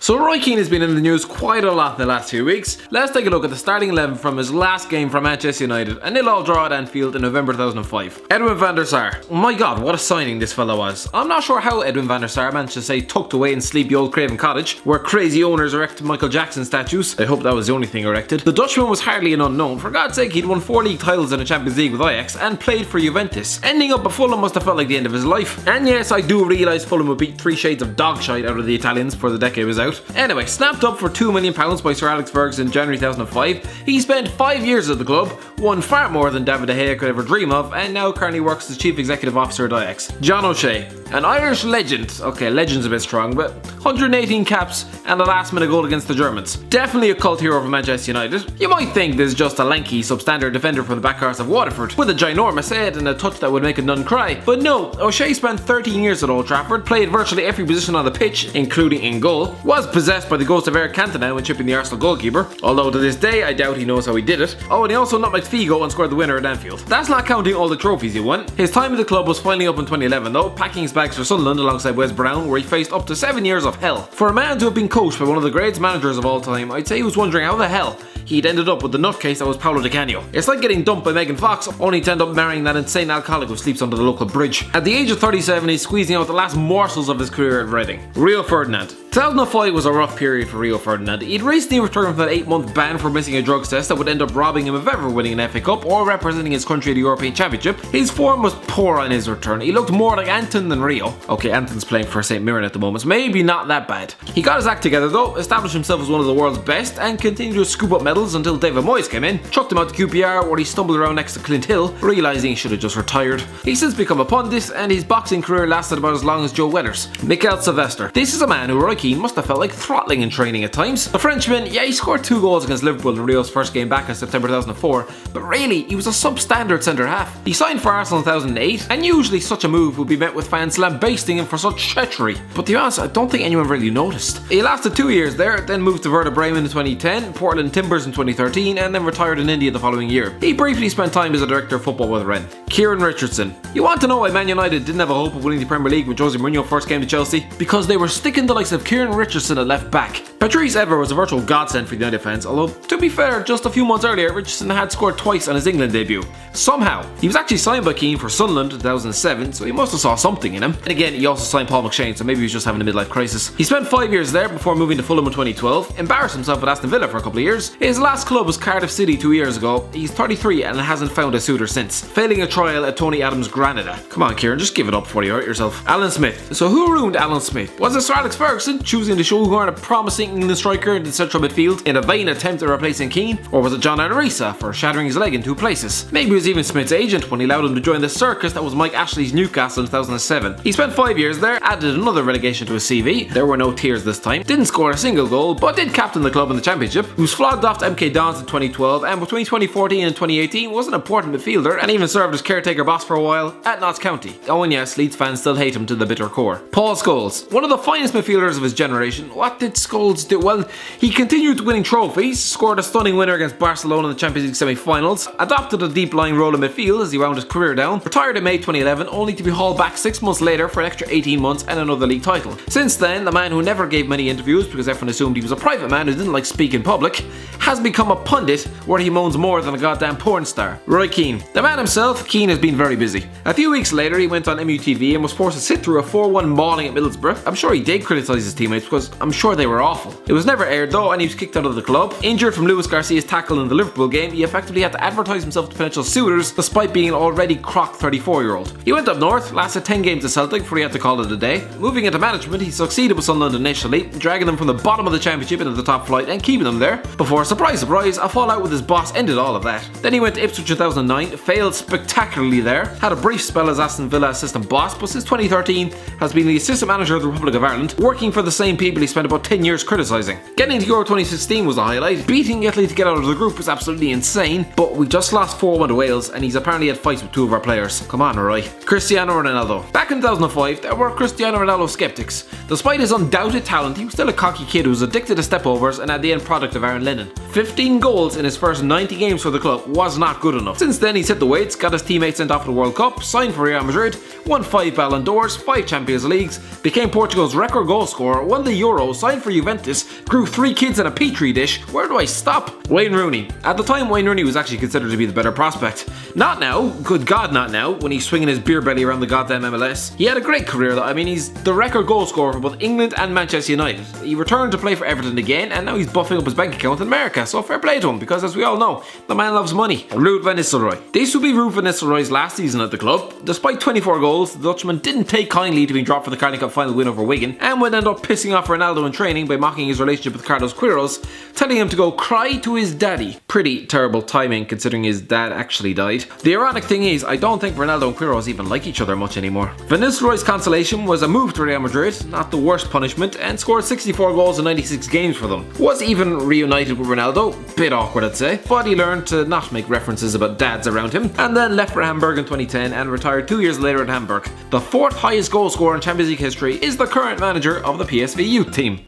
So Roy Keane has been in the news quite a lot in the last few weeks. Let's take a look at the starting 11 from his last game for Manchester United, a 0-0 draw at Anfield in November 2005. Edwin van der Sar. Oh my god, what a signing this fella was. I'm not sure how Edwin van der Sar managed to stay tucked away in sleepy old Craven Cottage, where crazy owners erected Michael Jackson statues. I hope that was the only thing erected. The Dutchman was hardly an unknown. For God's sake, he'd won 4 league titles in the Champions League with Ajax and played for Juventus. Ending up at Fulham must have felt like the end of his life. And yes, I do realise Fulham would beat 3 shades of dog shite out of the Italians before the decade was out. Anyway, snapped up for £2 million by Sir Alex Ferguson in January 2005. He spent 5 years at the club, won far more than David De Gea could ever dream of, and now currently works as Chief Executive Officer at Ajax. John O'Shea, an Irish legend. Okay, legend's a bit strong, but 118 caps and a last minute goal against the Germans. Definitely a cult hero for Manchester United. You might think this is just a lanky, substandard defender from the back arse of Waterford, with a ginormous head and a touch that would make a nun cry. But no, O'Shea spent 13 years at Old Trafford, played virtually every position on the pitch, including in goal, was possessed by the ghost of Eric Cantona when chipping the Arsenal goalkeeper, although to this day I doubt he knows how he did it. Oh, and he also nutmegged Figo and scored the winner at Anfield. That's not counting all the trophies he won. His time at the club was finally up in 2011 though, packing his bags for Sunderland alongside Wes Brown, where he faced up to 7 years of hell. For a man to have been coached by one of the greatest managers of all time, I'd say he was wondering how the hell he'd ended up with the nutcase that was Paulo Di Canio. It's like getting dumped by Megan Fox, only to end up marrying that insane alcoholic who sleeps under the local bridge. At the age of 37, he's squeezing out the last morsels of his career at Reading. Rio Ferdinand. 2005 was a rough period for Rio Ferdinand. He'd recently returned from that 8-month ban for missing a drugs test that would end up robbing him of ever winning an FA Cup or representing his country at the European Championship. His form was poor on his return. He looked more like Anton than Rio. Okay, Anton's playing for St Mirren at the moment, so maybe not that bad. He got his act together though, established himself as one of the world's best, and continued to scoop up medals until David Moyes came in, chucked him out to QPR where he stumbled around next to Clint Hill, realising he should have just retired. He's since become a pundit, and his boxing career lasted about as long as Joe Weathers. MIKAEL Silvestre. This is a man who Roy Keane must have felt like throttling in training at times. The Frenchman, yeah, he scored 2 goals against Liverpool in Rio's first game back in September 2004, but really, he was a substandard centre half. He signed for Arsenal in 2008, and usually such a move would be met with fans lambasting him for such treachery. But to be honest, I don't think anyone really noticed. He lasted 2 years there, then moved to Werder Bremen in 2010, Portland Timbers in 2013, and then retired in India the following year. He briefly spent time as a director of football with Rennes. KIERAN Richardson. You want to know why Man United didn't have a hope of winning the Premier League when Jose Mourinho first came to Chelsea? Because they were sticking the likes of KIERAN Richardson at left back. Patrice Evra was a virtual godsend for United fans, although, to be fair, just a few months earlier, Richardson had scored twice on his England debut. Somehow, he was actually signed by Keane for Sunderland in 2007, so he must have saw something in him. And again, he also signed Paul McShane, so maybe he was just having a midlife crisis. He spent 5 years there before moving to Fulham in 2012, embarrassed himself at Aston Villa for a couple of years. His last club was Cardiff City 2 years ago. He's 33 and hasn't found a suitor since, failing a trial at Tony Adams' Granada. Come on, Kieran, just give it up before you hurt yourself. Alan Smith. So who ruined Alan Smith? Was it Sir Alex Ferguson choosing to shoehorn a promising England striker into central midfield in a vain attempt at replacing Keane? Or was it John Arisa for shattering his leg in 2 places? Maybe it was even Smith's agent when he allowed him to join the circus that was Mike Ashley's Newcastle in 2007. He spent 5 years there, added another relegation to his CV. There were no tears this time. Didn't score a single goal, but did captain the club in the Championship. He was flogged off to MK Dons in 2012, and between 2014 and 2018 was an important midfielder and even served as caretaker boss for a while at Notts County. Oh and yes, Leeds fans still hate him to the bitter core. Paul Scholes. One of the finest midfielders of his generation. What did Scholes do? Well, he continued winning trophies, scored a stunning winner against Barcelona in the Champions League semi-finals, adopted a deep-lying role in midfield as he wound his career down, retired in May 2011 only to be hauled back 6 months later for an extra 18 months and another league title. Since then, the man who never gave many interviews because everyone assumed he was a private man who didn't like speak in public, has become a pundit where he moans more than a goddamn porn star. Roy Keane. The man himself, Keane has been very busy. A few weeks later, he went on MUTV and was forced to sit through a 4-1 mauling at Middlesbrough. I'm sure he did criticise his teammates because I'm sure they were awful. It was never aired though, and he was kicked out of the club. Injured from Luis Garcia's tackle in the Liverpool game, he effectively had to advertise himself to potential suitors despite being an already crocked 34-year-old. He went up north, lasted 10 games at Celtic before he had to call it a day. Moving into management, he succeeded with Sunderland initially, dragging them from the bottom of the Championship into the top flight and keeping them there, before, surprise surprise, a fallout with his boss ended all of that. Then he went to Ipswich in 2009, failed spectacularly there, had a brief spell as Aston Villa assistant boss, but since 2013 has been the assistant manager of the Republic of Ireland, working for the same people he spent about 10 years criticising. Getting to Euro 2016 was a highlight, beating Italy to get out of the group was absolutely insane, but we just lost 4-1 to Wales and he's apparently had fights with 2 of our players. Come on, Roy. Cristiano Ronaldo. Back in 2005, there were Cristiano Ronaldo skeptics. Despite his undoubted talent, he was still a cocky kid who was addicted to stepovers and at the end product of Aaron Lennon. 15 goals in his first 90 games for the club was not good enough. Since then he's hit the weights, got his teammates sent off to the World Cup, signed for Real Madrid, won 5 Ballon d'Ors, 5 Champions Leagues, became Portugal's record goal scorer, won the Euro, signed for Juventus, grew 3 kids in a petri dish. Where do I stop? Wayne Rooney. At the time, Wayne Rooney was actually considered to be the better prospect. Not now, good God not now, when he's swinging his beer belly around the goddamn MLS. He had a great career though. I mean, he's the record goal scorer for both England and Manchester United. He returned to play for Everton again, and now he's buffing up his bank account in America, so fair play to him, because as we all know, the man loves money. RUUD van Nistelrooy. This would be RUUD van Nistelrooy's last season at the club. Despite 24 goals, the Dutchman didn't take kindly to being dropped for the Carling Cup final win over Wigan, and would end up pissing off Ronaldo in training by mocking his relationship with Carlos Queiroz, telling him to go cry to his daddy. Pretty terrible timing considering his dad actually died. The ironic thing is, I don't think Ronaldo and Queiroz even like each other much anymore. Van Nistelrooy's consolation was a move to Real Madrid, not the worst punishment, and scored 64 goals in 96 games for them. Was even reunited with Ronaldo, bit awkward I'd say, but he learned to not make references about dads around him, and then left for Hamburg in 2010 and retired 2 years later at Hamburg. The 4th highest goal scorer in Champions League history is the current manager of the PSV youth team.